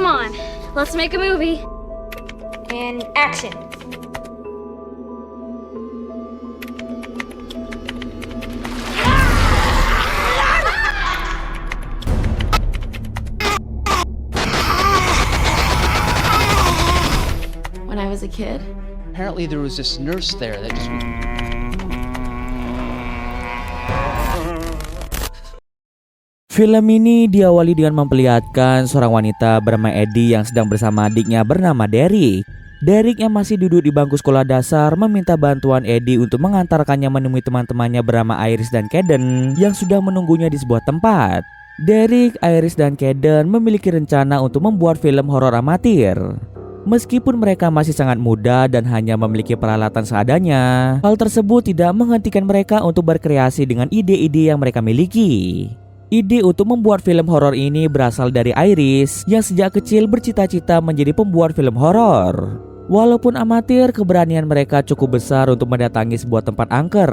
come on. Let's make a movie. And action. When I was a kid, Apparently there was this nurse there that just would... Film ini diawali dengan memperlihatkan seorang wanita bernama Eddie yang sedang bersama adiknya bernama Derek. Derek yang masih duduk di bangku sekolah dasar meminta bantuan Eddie untuk mengantarkannya menemui teman-temannya bernama Iris dan Caden yang sudah menunggunya di sebuah tempat. Derek, Iris, dan Caden memiliki rencana untuk membuat film horor amatir. Meskipun mereka masih sangat muda dan hanya memiliki peralatan seadanya, hal tersebut tidak menghentikan mereka untuk berkreasi dengan ide-ide yang mereka miliki. Ide untuk membuat film horor ini berasal dari Iris yang sejak kecil bercita-cita menjadi pembuat film horor. Walaupun amatir, keberanian mereka cukup besar untuk mendatangi sebuah tempat angker.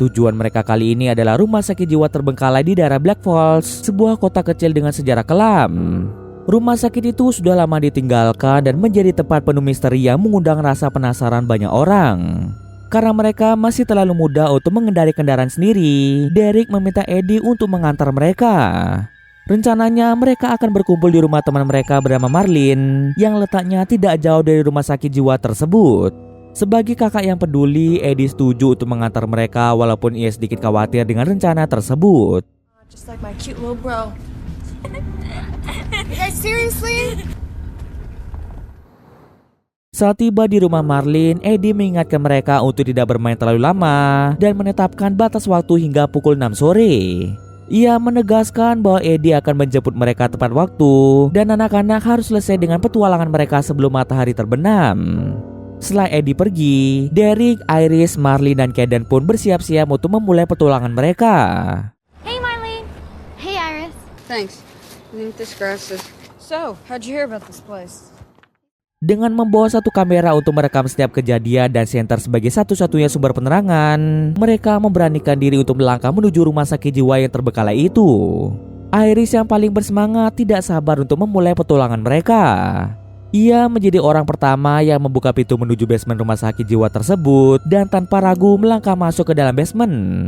Tujuan mereka kali ini adalah rumah sakit jiwa terbengkalai di daerah Black Falls, sebuah kota kecil dengan sejarah kelam. Rumah sakit itu sudah lama ditinggalkan dan menjadi tempat penuh misteri yang mengundang rasa penasaran banyak orang. Karena mereka masih terlalu muda untuk mengendarai kendaraan sendiri, Derek meminta Eddie untuk mengantar mereka. Rencananya mereka akan berkumpul di rumah teman mereka bernama Marlene yang letaknya tidak jauh dari rumah sakit jiwa tersebut. Sebagai kakak yang peduli, Eddie setuju untuk mengantar mereka walaupun ia sedikit khawatir dengan rencana tersebut. just like my cute little bro. You guys seriously? Saat tiba di rumah Marlene, Eddie mengingatkan mereka untuk tidak bermain terlalu lama dan menetapkan batas waktu hingga pukul 6 sore. Ia menegaskan bahwa Eddie akan menjemput mereka tepat waktu dan anak-anak harus selesai dengan petualangan mereka sebelum matahari terbenam. Setelah Eddie pergi, Derek, Iris, Marlene, dan Caden pun bersiap-siap untuk memulai petualangan mereka. Hey, Marlene. Hey, Iris. Thanks. I think this grass is... So, how'd you hear about this place? Dengan membawa satu kamera untuk merekam setiap kejadian dan senter sebagai satu-satunya sumber penerangan, mereka memberanikan diri untuk melangkah menuju rumah sakit jiwa yang terbengkalai itu. Iris yang paling bersemangat tidak sabar untuk memulai petualangan mereka. Ia menjadi orang pertama yang membuka pintu menuju basement rumah sakit jiwa tersebut dan tanpa ragu melangkah masuk ke dalam basement.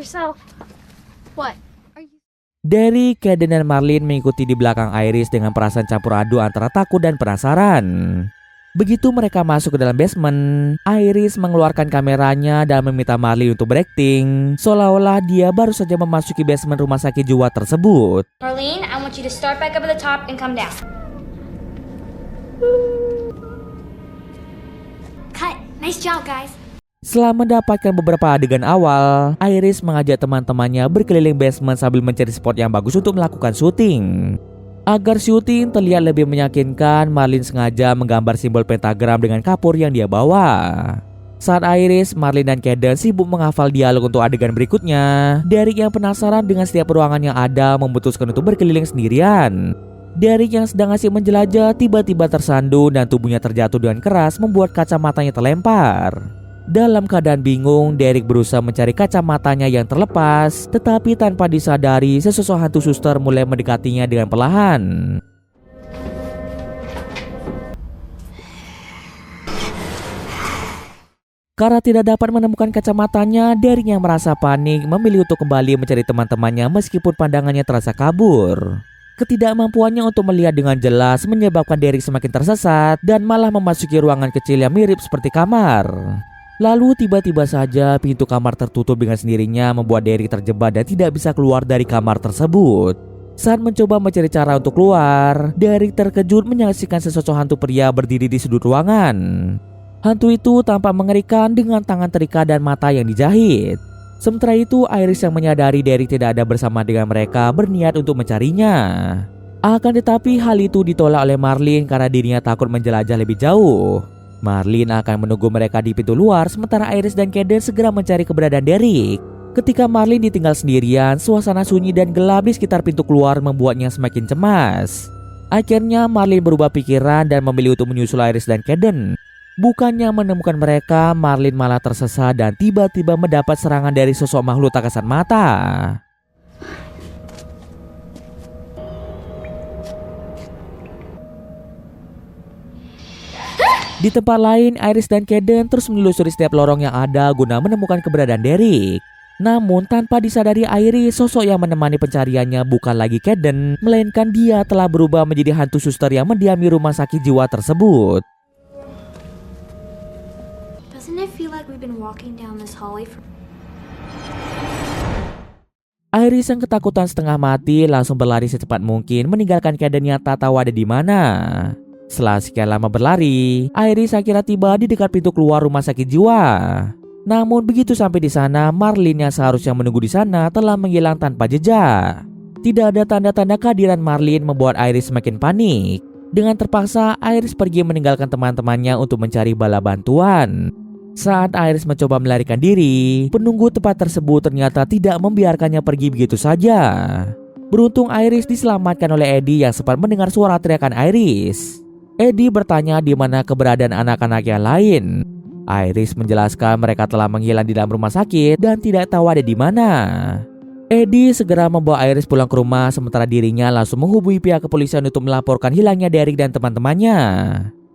Yourself. What? Derek, Caden, dan Marlene mengikuti di belakang Iris dengan perasaan campur aduk antara takut dan penasaran. Begitu mereka masuk ke dalam basement, Iris mengeluarkan kameranya dan meminta Marlene untuk berakting seolah-olah dia baru saja memasuki basement rumah sakit jiwa tersebut. Marlene, I want you to start back up at the top and come down. Cut. Nice job, guys. Setelah mendapatkan beberapa adegan awal, Iris mengajak teman-temannya berkeliling basement sambil mencari spot yang bagus untuk melakukan syuting. Agar syuting terlihat lebih meyakinkan, Marlene sengaja menggambar simbol pentagram dengan kapur yang dia bawa. Saat Iris, Marlene, dan Caden sibuk menghafal dialog untuk adegan berikutnya, Derek yang penasaran dengan setiap ruangan yang ada memutuskan untuk berkeliling sendirian. Derek yang sedang asik menjelajah tiba-tiba tersandung dan tubuhnya terjatuh dengan keras membuat kacamatanya terlempar. Dalam keadaan bingung, Derek berusaha mencari kacamatanya yang terlepas, tetapi tanpa disadari sesosok hantu suster mulai mendekatinya dengan perlahan. Karena tidak dapat menemukan kacamatanya, Derek yang merasa panik memilih untuk kembali mencari teman-temannya meskipun pandangannya terasa kabur. Ketidakmampuannya untuk melihat dengan jelas menyebabkan Derek semakin tersesat dan malah memasuki ruangan kecil yang mirip seperti kamar. Lalu tiba-tiba saja pintu kamar tertutup dengan sendirinya membuat Derek terjebak dan tidak bisa keluar dari kamar tersebut. Saat mencoba mencari cara untuk keluar, Derek terkejut menyaksikan sesosok hantu pria berdiri di sudut ruangan. Hantu itu tampak mengerikan dengan tangan terikat dan mata yang dijahit. Sementara itu, Iris yang menyadari Derek tidak ada bersama dengan mereka berniat untuk mencarinya. Akan tetapi hal itu ditolak oleh Marlene karena dirinya takut menjelajah lebih jauh. Marlene akan menunggu mereka di pintu luar sementara Iris dan Caden segera mencari keberadaan Derek. Ketika Marlene ditinggal sendirian, suasana sunyi dan gelap di sekitar pintu keluar membuatnya semakin cemas. Akhirnya Marlene berubah pikiran dan memilih untuk menyusul Iris dan Caden. Bukannya menemukan mereka, Marlin malah tersesat dan tiba-tiba mendapat serangan dari sosok makhluk tak kasat mata. Di tempat lain, Iris dan Caden terus menelusuri setiap lorong yang ada guna menemukan keberadaan Derek. Namun tanpa disadari Iris, sosok yang menemani pencariannya bukan lagi Caden, melainkan dia telah berubah menjadi hantu suster yang mendiami rumah sakit jiwa tersebut. Doesn't it feel like we've been walking down this hallway for... Iris yang ketakutan setengah mati langsung berlari secepat mungkin meninggalkan Caden yang tak tahu ada di mana. Setelah sekian lama berlari, Iris akhirnya tiba di dekat pintu keluar rumah sakit jiwa. Namun begitu sampai di sana, Marlin yang seharusnya menunggu di sana telah menghilang tanpa jejak. Tidak ada tanda-tanda kehadiran Marlin membuat Iris semakin panik. Dengan terpaksa, Iris pergi meninggalkan teman-temannya untuk mencari bala bantuan. Saat Iris mencoba melarikan diri, penunggu tempat tersebut ternyata tidak membiarkannya pergi begitu saja. Beruntung Iris diselamatkan oleh Eddie yang sempat mendengar suara teriakan Iris. Eddie bertanya di mana keberadaan anak-anak yang lain. Iris menjelaskan mereka telah menghilang di dalam rumah sakit dan tidak tahu ada di mana. Eddie segera membawa Iris pulang ke rumah, sementara dirinya langsung menghubungi pihak kepolisian untuk melaporkan hilangnya Derek dan teman-temannya.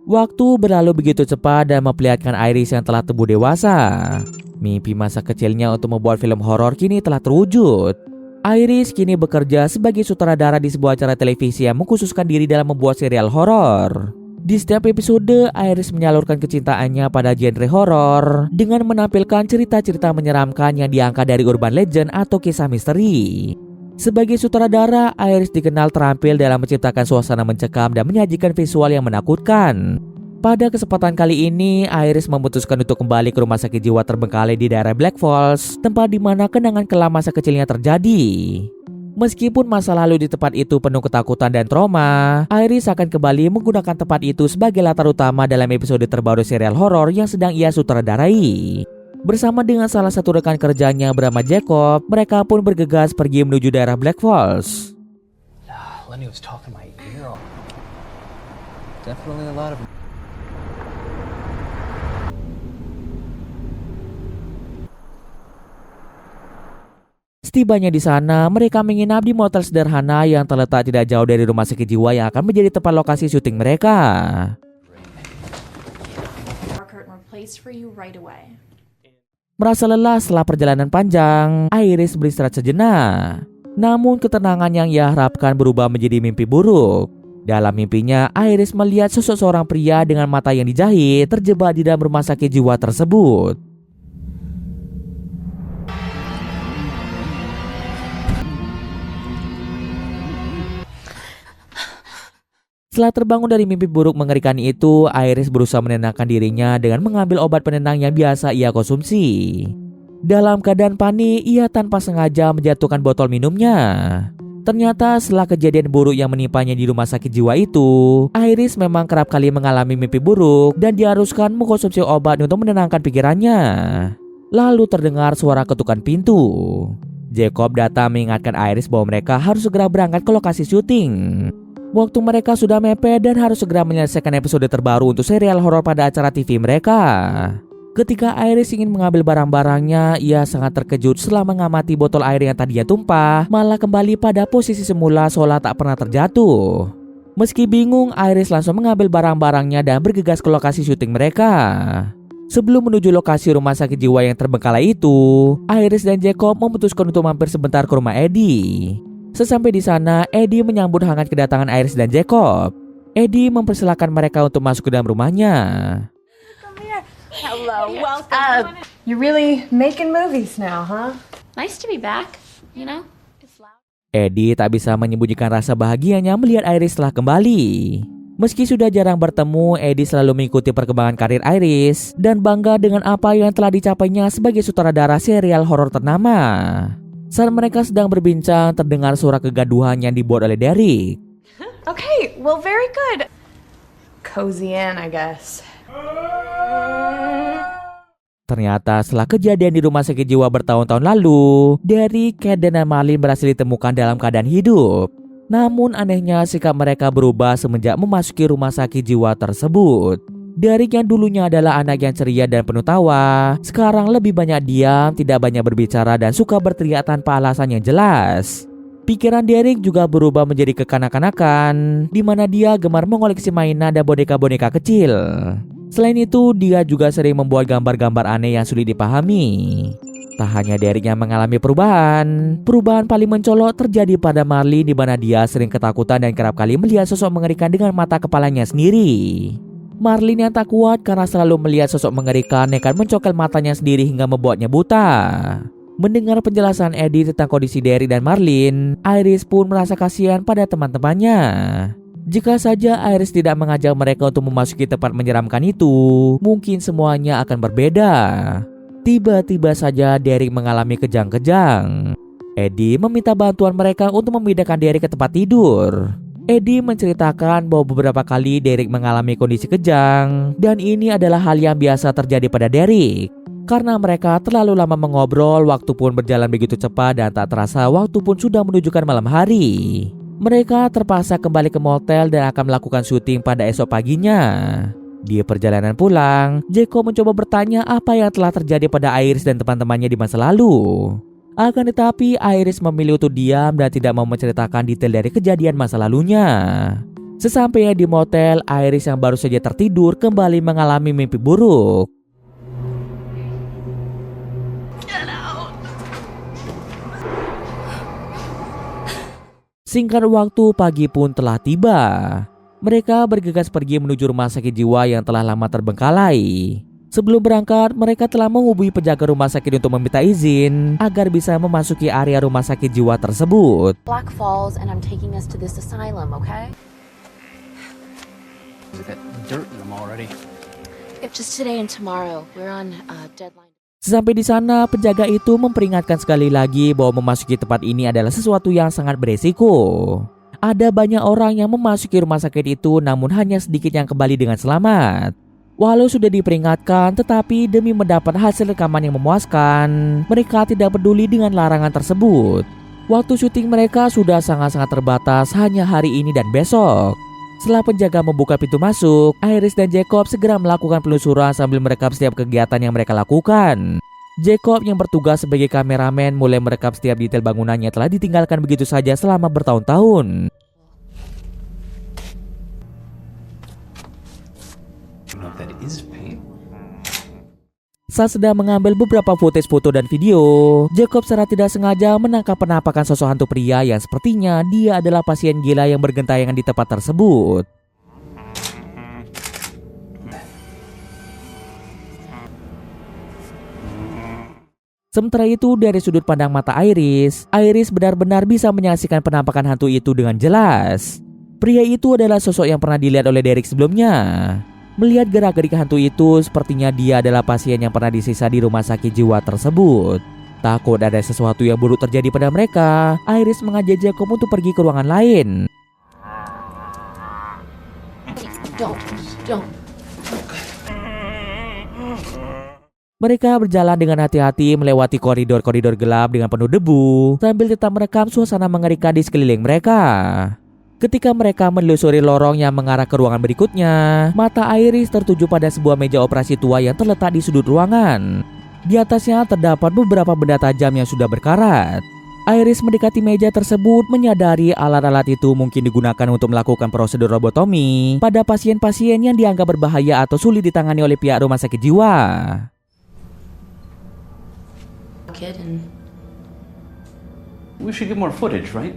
Waktu berlalu begitu cepat dan memperlihatkan Iris yang telah tumbuh dewasa. Mimpi masa kecilnya untuk membuat film horor kini telah terwujud. Iris kini bekerja sebagai sutradara di sebuah acara televisi yang mengkhususkan diri dalam membuat serial horor. Di setiap episode, Iris menyalurkan kecintaannya pada genre horor dengan menampilkan cerita-cerita menyeramkan yang diangkat dari urban legend atau kisah misteri. Sebagai sutradara, Iris dikenal terampil dalam menciptakan suasana mencekam dan menyajikan visual yang menakutkan. Pada kesempatan kali ini, Iris memutuskan untuk kembali ke rumah sakit jiwa terbengkalai di daerah Black Falls, tempat di mana kenangan kelam masa kecilnya terjadi. Meskipun masa lalu di tempat itu penuh ketakutan dan trauma, Iris akan kembali menggunakan tempat itu sebagai latar utama dalam episode terbaru serial horor yang sedang ia sutradarai. Bersama dengan salah satu rekan kerjanya bernama Jacob, mereka pun bergegas pergi menuju daerah Black Falls. Lenny was talking my ear off. Definitely a lot of... Setibanya di sana, mereka menginap di motel sederhana yang terletak tidak jauh dari rumah sakit jiwa yang akan menjadi tempat lokasi syuting mereka. Merasa lelah setelah perjalanan panjang, Iris beristirahat sejenak. Namun ketenangan yang ia harapkan berubah menjadi mimpi buruk. Dalam mimpinya, Iris melihat sosok seorang pria dengan mata yang dijahit terjebak di dalam rumah sakit jiwa tersebut. Setelah terbangun dari mimpi buruk mengerikan itu, Iris berusaha menenangkan dirinya dengan mengambil obat penenang yang biasa ia konsumsi. Dalam keadaan panik, ia tanpa sengaja menjatuhkan botol minumnya. Ternyata setelah kejadian buruk yang menimpanya di rumah sakit jiwa itu, Iris memang kerap kali mengalami mimpi buruk dan diharuskan mengkonsumsi obat untuk menenangkan pikirannya. Lalu terdengar suara ketukan pintu. Jacob datang mengingatkan Iris bahwa mereka harus segera berangkat ke lokasi syuting. Waktu mereka sudah mepet dan harus segera menyelesaikan episode terbaru untuk serial horor pada acara TV mereka. Ketika Iris ingin mengambil barang-barangnya, ia sangat terkejut setelah mengamati botol air yang tadinya tumpah malah kembali pada posisi semula seolah tak pernah terjatuh. Meski bingung, Iris langsung mengambil barang-barangnya dan bergegas ke lokasi syuting mereka. Sebelum menuju lokasi rumah sakit jiwa yang terbengkalai itu, Iris dan Jacob memutuskan untuk mampir sebentar ke rumah Eddie. Sesampai di sana, Eddie menyambut hangat kedatangan Iris dan Jacob. Eddie mempersilahkan mereka untuk masuk ke dalam rumahnya. Hello, welcome. You're really making movies now, huh? Nice to be back, you know? Eddie tak bisa menyembunyikan rasa bahagianya melihat Iris telah kembali. Meski sudah jarang bertemu, Eddie selalu mengikuti perkembangan karir Iris dan bangga dengan apa yang telah dicapainya sebagai sutradara serial horor ternama. Saat mereka sedang berbincang, terdengar suara kegaduhan yang dibuat oleh Derek. Okay, well, very good. Cozy in, I guess. Ternyata setelah kejadian di rumah sakit jiwa bertahun-tahun lalu, Derek, Caden, dan Marlin berhasil ditemukan dalam keadaan hidup. Namun anehnya sikap mereka berubah semenjak memasuki rumah sakit jiwa tersebut. Derek yang dulunya adalah anak yang ceria dan penuh tawa, sekarang lebih banyak diam, tidak banyak berbicara dan suka berteriak tanpa alasan yang jelas. Pikiran Derek juga berubah menjadi kekanak-kanakan, di mana dia gemar mengoleksi mainan dan boneka-boneka kecil. Selain itu, dia juga sering membuat gambar-gambar aneh yang sulit dipahami. Tak hanya Derek yang mengalami perubahan paling mencolok terjadi pada Marlin, di mana dia sering ketakutan dan kerap kali melihat sosok mengerikan dengan mata kepalanya sendiri. Marlin yang tak kuat karena selalu melihat sosok mengerikan nekat mencokel matanya sendiri hingga membuatnya buta. Mendengar penjelasan Eddie tentang kondisi Derek dan Marlin, Iris pun merasa kasihan pada teman-temannya. Jika saja Iris tidak mengajak mereka untuk memasuki tempat menyeramkan itu, mungkin semuanya akan berbeda. Tiba-tiba saja Derek mengalami kejang-kejang. Eddie meminta bantuan mereka untuk memindahkan Derek ke tempat tidur. Eddie menceritakan bahwa beberapa kali Derek mengalami kondisi kejang, dan ini adalah hal yang biasa terjadi pada Derek. Karena mereka terlalu lama mengobrol, waktu pun berjalan begitu cepat dan tak terasa waktu pun sudah menunjukkan malam hari. Mereka terpaksa kembali ke motel dan akan melakukan syuting pada esok paginya. Di perjalanan pulang, Jacob mencoba bertanya apa yang telah terjadi pada Iris dan teman-temannya di masa lalu. Akan tetapi Iris memilih untuk diam dan tidak mau menceritakan detail dari kejadian masa lalunya. Sesampainya di motel, Iris yang baru saja tertidur kembali mengalami mimpi buruk. Singkat waktu, pagi pun telah tiba. Mereka bergegas pergi menuju rumah sakit jiwa yang telah lama terbengkalai. Sebelum berangkat, mereka telah menghubungi penjaga rumah sakit untuk meminta izin agar bisa memasuki area rumah sakit jiwa tersebut. Black Falls, and I'm taking us to this asylum, okay? Look at that dirt in them already. If just today and tomorrow, we're on deadline. Sampai di sana, penjaga itu memperingatkan sekali lagi bahwa memasuki tempat ini adalah sesuatu yang sangat beresiko. Ada banyak orang yang memasuki rumah sakit itu, namun hanya sedikit yang kembali dengan selamat. Walau sudah diperingatkan, tetapi demi mendapat hasil rekaman yang memuaskan, mereka tidak peduli dengan larangan tersebut. Waktu syuting mereka sudah sangat-sangat terbatas, hanya hari ini dan besok. Setelah penjaga membuka pintu masuk, Iris dan Jacob segera melakukan penelusuran sambil merekam setiap kegiatan yang mereka lakukan. Jacob yang bertugas sebagai kameramen mulai merekam setiap detail bangunannya telah ditinggalkan begitu saja selama bertahun-tahun. Saat sedang mengambil beberapa footage foto dan video, Jacob secara tidak sengaja menangkap penampakan sosok hantu pria yang sepertinya dia adalah pasien gila yang bergentayangan di tempat tersebut. Sementara itu, dari sudut pandang mata Iris benar-benar bisa menyaksikan penampakan hantu itu dengan jelas. Pria itu adalah sosok yang pernah dilihat oleh Derek sebelumnya. Melihat gerak-gerik hantu itu, sepertinya dia adalah pasien yang pernah disisa di rumah sakit jiwa tersebut. Takut ada sesuatu yang buruk terjadi pada mereka, Iris mengajak Jacob untuk pergi ke ruangan lain. Don't. Mereka berjalan dengan hati-hati melewati koridor-koridor gelap dengan penuh debu, sambil tetap merekam suasana mengerikan di sekeliling mereka. Ketika mereka menelusuri lorong yang mengarah ke ruangan berikutnya, mata Iris tertuju pada sebuah meja operasi tua yang terletak di sudut ruangan. Di atasnya terdapat beberapa benda tajam yang sudah berkarat. Iris mendekati meja tersebut, menyadari alat-alat itu mungkin digunakan untuk melakukan prosedur robotomi pada pasien-pasien yang dianggap berbahaya atau sulit ditangani oleh pihak rumah sakit jiwa. We should get more footage, right?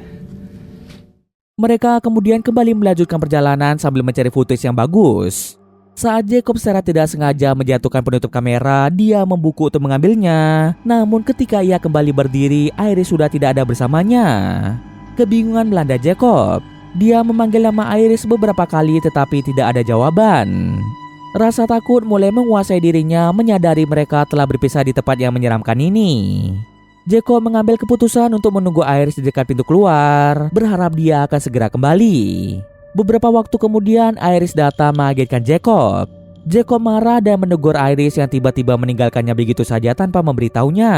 Mereka kemudian kembali melanjutkan perjalanan sambil mencari footage yang bagus. Saat Jacob secara tidak sengaja menjatuhkan penutup kamera, dia membuku untuk mengambilnya. Namun ketika ia kembali berdiri, Iris sudah tidak ada bersamanya. Kebingungan melanda Jacob. Dia memanggil nama Iris beberapa kali tetapi tidak ada jawaban. Rasa takut mulai menguasai dirinya, menyadari mereka telah berpisah di tempat yang menyeramkan ini. Jacob mengambil keputusan untuk menunggu Iris di dekat pintu keluar, berharap dia akan segera kembali. Beberapa waktu kemudian Iris datang mengagetkan Jacob. Jacob marah dan menegur Iris yang tiba-tiba meninggalkannya begitu saja tanpa memberitahunya.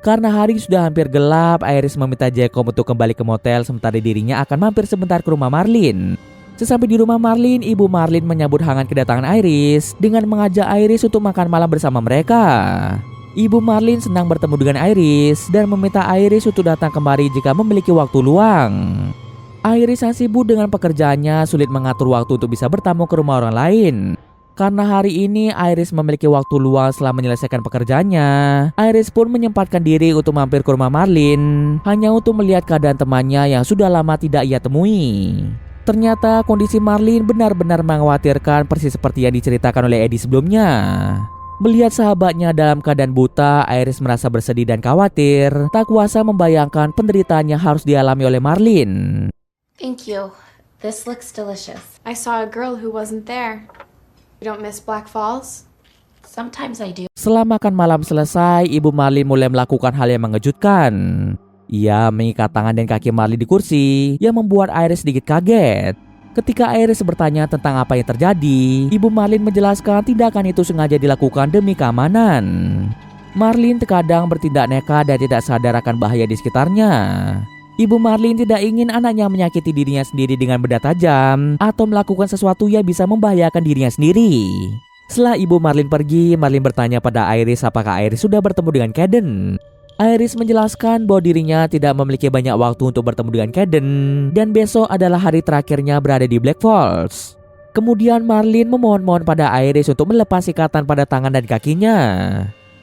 Karena hari sudah hampir gelap, Iris meminta Jacob untuk kembali ke motel sementara dirinya akan mampir sebentar ke rumah Marlin. Sesampai di rumah Marlin, ibu Marlin menyambut hangat kedatangan Iris dengan mengajak Iris untuk makan malam bersama mereka. Ibu Marlin senang bertemu dengan Iris dan meminta Iris untuk datang kemari jika memiliki waktu luang. Iris yang sibuk dengan pekerjaannya sulit mengatur waktu untuk bisa bertamu ke rumah orang lain. Karena hari ini Iris memiliki waktu luang setelah menyelesaikan pekerjaannya, Iris pun menyempatkan diri untuk mampir ke rumah Marlin hanya untuk melihat keadaan temannya yang sudah lama tidak ia temui. Ternyata kondisi Marlin benar-benar mengkhawatirkan, persis seperti yang diceritakan oleh Eddie sebelumnya. Melihat sahabatnya dalam keadaan buta, Iris merasa bersedih dan khawatir, tak kuasa membayangkan penderitaan yang harus dialami oleh Marlin. Thank you. This looks delicious. I saw a girl who wasn't there. You don't miss Black Falls? Sometimes I do. Setelah makan malam selesai, ibu Marlin mulai melakukan hal yang mengejutkan. Ia mengikat tangan dan kaki Marlin di kursi yang membuat Iris sedikit kaget. Ketika Iris bertanya tentang apa yang terjadi, ibu Marlin menjelaskan tindakan itu sengaja dilakukan demi keamanan. Marlin terkadang bertindak nekat dan tidak sadar akan bahaya di sekitarnya. Ibu Marlin tidak ingin anaknya menyakiti dirinya sendiri dengan benda tajam atau melakukan sesuatu yang bisa membahayakan dirinya sendiri. Setelah ibu Marlin pergi, Marlin bertanya pada Iris apakah Iris sudah bertemu dengan Caden. Iris menjelaskan bahwa dirinya tidak memiliki banyak waktu untuk bertemu dengan Caden dan besok adalah hari terakhirnya berada di Black Falls. Kemudian Marlin memohon-mohon pada Iris untuk melepas ikatan pada tangan dan kakinya.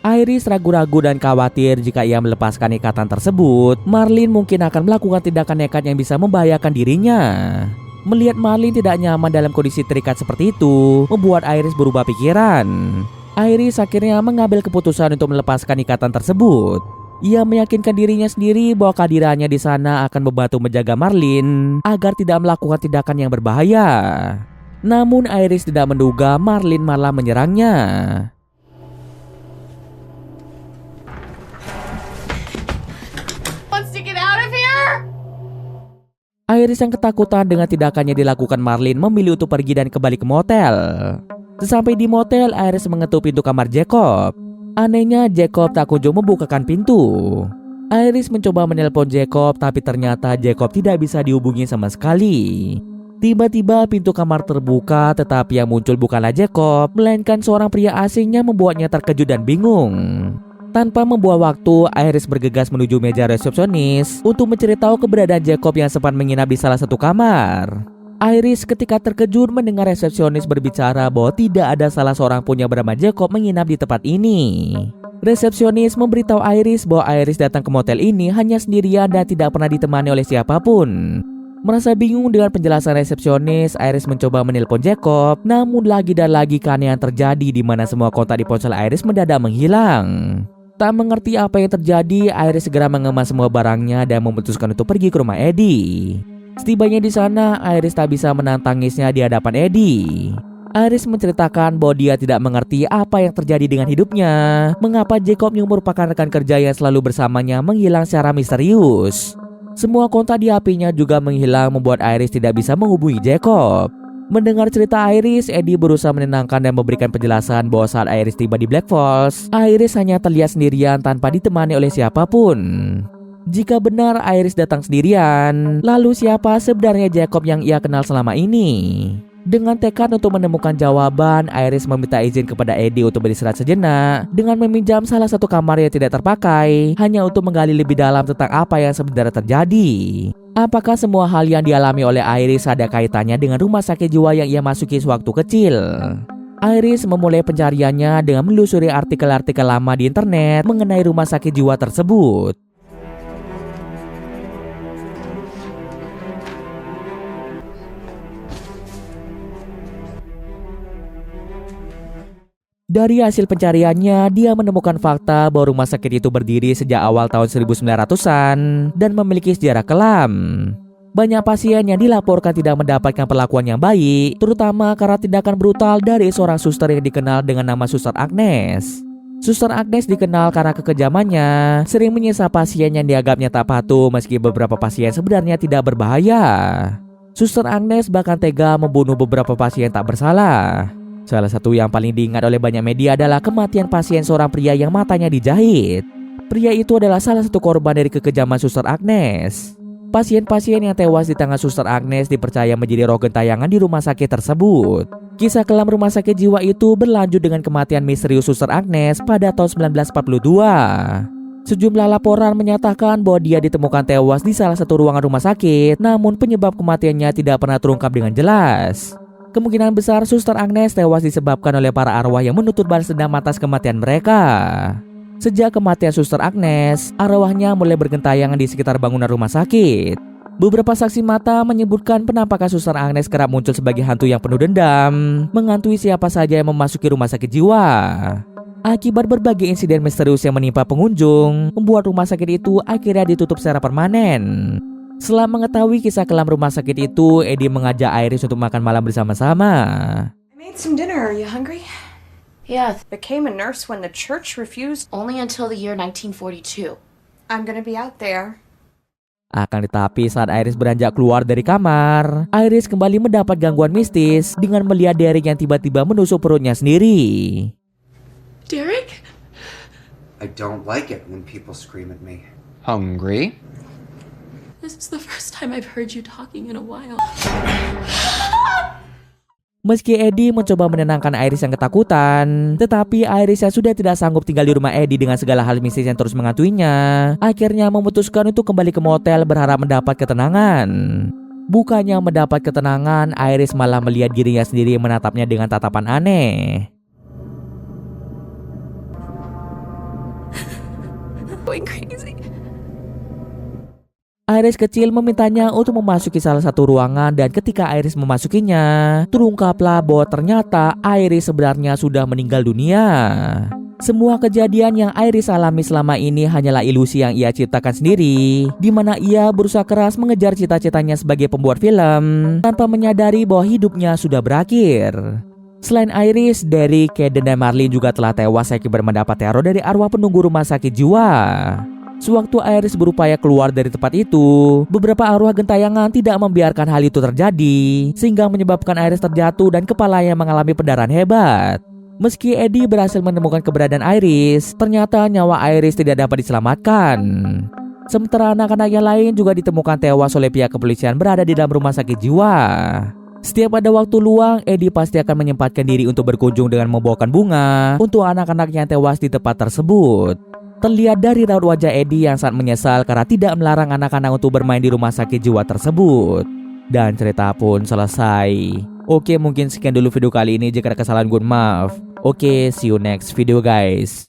Iris ragu-ragu dan khawatir jika ia melepaskan ikatan tersebut, Marlin mungkin akan melakukan tindakan nekat yang bisa membahayakan dirinya. Melihat Marlin tidak nyaman dalam kondisi terikat seperti itu, membuat Iris berubah pikiran. Iris akhirnya mengambil keputusan untuk melepaskan ikatan tersebut. Ia meyakinkan dirinya sendiri bahwa kehadirannya di sana akan membantu menjaga Marlin agar tidak melakukan tindakan yang berbahaya. Namun Iris tidak menduga Marlin malah menyerangnya. Iris yang ketakutan dengan tindakannya dilakukan Marlin memilih untuk pergi dan kembali ke motel. Sesampai di motel, Iris mengetuk pintu kamar Jacob. Anehnya Jacob tak kunjung membukakan pintu. Iris mencoba menelpon Jacob, tapi ternyata Jacob tidak bisa dihubungi sama sekali. Tiba-tiba pintu kamar terbuka, tetapi yang muncul bukanlah Jacob, melainkan seorang pria asing yang membuatnya terkejut dan bingung. Tanpa membuang waktu, Iris bergegas menuju meja resepsionis untuk mencari tahu keberadaan Jacob yang sempat menginap di salah satu kamar. Iris ketika terkejut mendengar resepsionis berbicara bahwa tidak ada salah seorang pun yang bernama Jacob menginap di tempat ini. Resepsionis memberitahu Iris bahwa Iris datang ke motel ini hanya sendirian dan tidak pernah ditemani oleh siapapun. Merasa bingung dengan penjelasan resepsionis, Iris mencoba menelpon Jacob, namun lagi dan lagi keanehan terjadi di mana semua kontak di ponsel Iris mendadak menghilang. Tak mengerti apa yang terjadi, Iris segera mengemas semua barangnya dan memutuskan untuk pergi ke rumah Eddie. Setibanya di sana, Iris tak bisa menahan tangisnya di hadapan Eddie. Iris menceritakan bahwa dia tidak mengerti apa yang terjadi dengan hidupnya, mengapa Jacob yang merupakan rekan kerja yang selalu bersamanya menghilang secara misterius. Semua kontak di HP-nya juga menghilang, membuat Iris tidak bisa menghubungi Jacob. Mendengar cerita Iris, Eddie berusaha menenangkan dan memberikan penjelasan bahwa saat Iris tiba di Black Falls, Iris hanya terlihat sendirian tanpa ditemani oleh siapapun. Jika benar Iris datang sendirian, lalu siapa sebenarnya Jacob yang ia kenal selama ini? Dengan tekad untuk menemukan jawaban, Iris meminta izin kepada Eddie untuk beristirahat sejenak dengan meminjam salah satu kamar yang tidak terpakai hanya untuk menggali lebih dalam tentang apa yang sebenarnya terjadi. Apakah semua hal yang dialami oleh Iris ada kaitannya dengan rumah sakit jiwa yang ia masuki sewaktu kecil? Iris memulai pencariannya dengan menelusuri artikel-artikel lama di internet mengenai rumah sakit jiwa tersebut. Dari hasil pencariannya, dia menemukan fakta bahwa rumah sakit itu berdiri sejak awal tahun 1900-an dan memiliki sejarah kelam. Banyak pasien yang dilaporkan tidak mendapatkan perlakuan yang baik, terutama karena tindakan brutal dari seorang suster yang dikenal dengan nama Suster Agnes. Suster Agnes dikenal karena kekejamannya, sering menyiksa pasien yang dianggapnya tak patuh meski beberapa pasien sebenarnya tidak berbahaya. Suster Agnes bahkan tega membunuh beberapa pasien tak bersalah. Salah satu yang paling diingat oleh banyak media adalah kematian pasien seorang pria yang matanya dijahit. Pria itu adalah salah satu korban dari kekejaman Suster Agnes. Pasien-pasien yang tewas di tangan Suster Agnes dipercaya menjadi roh gentayangan di rumah sakit tersebut. Kisah kelam rumah sakit jiwa itu berlanjut dengan kematian misterius Suster Agnes pada tahun 1942. Sejumlah laporan menyatakan bahwa dia ditemukan tewas di salah satu ruangan rumah sakit, namun penyebab kematiannya tidak pernah terungkap dengan jelas. Kemungkinan besar Suster Agnes tewas disebabkan oleh para arwah yang menuntut balas dendam atas kematian mereka. Sejak kematian Suster Agnes, arwahnya mulai bergentayangan di sekitar bangunan rumah sakit. Beberapa saksi mata menyebutkan penampakan Suster Agnes kerap muncul sebagai hantu yang penuh dendam, menghantui siapa saja yang memasuki rumah sakit jiwa. Akibat berbagai insiden misterius yang menimpa pengunjung, membuat rumah sakit itu akhirnya ditutup secara permanen. Setelah mengetahui kisah kelam rumah sakit itu, Eddie mengajak Iris untuk makan malam bersama-sama. I made some dinner. Are you hungry? Yeah, Became a nurse when the church refused. only until the year 1942. I'm gonna be out there. Akan tetapi saat Iris beranjak keluar dari kamar, Iris kembali mendapat gangguan mistis dengan melihat Derek yang tiba-tiba menusuk perutnya sendiri. Derek? I don't like it when people scream at me. Hungry? This is the first time I've heard you talking in a while. Meski Eddie mencoba menenangkan Iris yang ketakutan, tetapi Iris yang sudah tidak sanggup tinggal di rumah Eddie dengan segala hal mistis yang terus menghantuinya, akhirnya memutuskan untuk kembali ke motel berharap mendapat ketenangan. Bukannya mendapat ketenangan, Iris malah melihat dirinya sendiri menatapnya dengan tatapan aneh. Going crazy. Iris kecil memintanya untuk memasuki salah satu ruangan dan ketika Iris memasukinya, terungkaplah bahwa ternyata Iris sebenarnya sudah meninggal dunia. Semua kejadian yang Iris alami selama ini hanyalah ilusi yang ia ciptakan sendiri, di mana ia berusaha keras mengejar cita-citanya sebagai pembuat film tanpa menyadari bahwa hidupnya sudah berakhir. Selain Iris, Derek, Kaden, dan Marlene juga telah tewas akibat mendapat teror dari arwah penunggu rumah sakit jiwa. Sewaktu Iris berupaya keluar dari tempat itu, beberapa arwah gentayangan tidak membiarkan hal itu terjadi, sehingga menyebabkan Iris terjatuh dan kepalanya mengalami pendarahan hebat. Meski Eddie berhasil menemukan keberadaan Iris, ternyata nyawa Iris tidak dapat diselamatkan. Sementara anak-anak yang lain juga ditemukan tewas oleh pihak kepolisian berada di dalam rumah sakit jiwa. Setiap ada waktu luang, Eddie pasti akan menyempatkan diri untuk berkunjung dengan membawakan bunga untuk anak-anak yang tewas di tempat tersebut. Terlihat dari raut wajah Eddie yang sangat menyesal karena tidak melarang anak-anak untuk bermain di rumah sakit jiwa tersebut. Dan cerita pun selesai. Oke, mungkin sekian dulu video kali ini. Jika ada kesalahan, gue maaf. Oke, see you next video guys.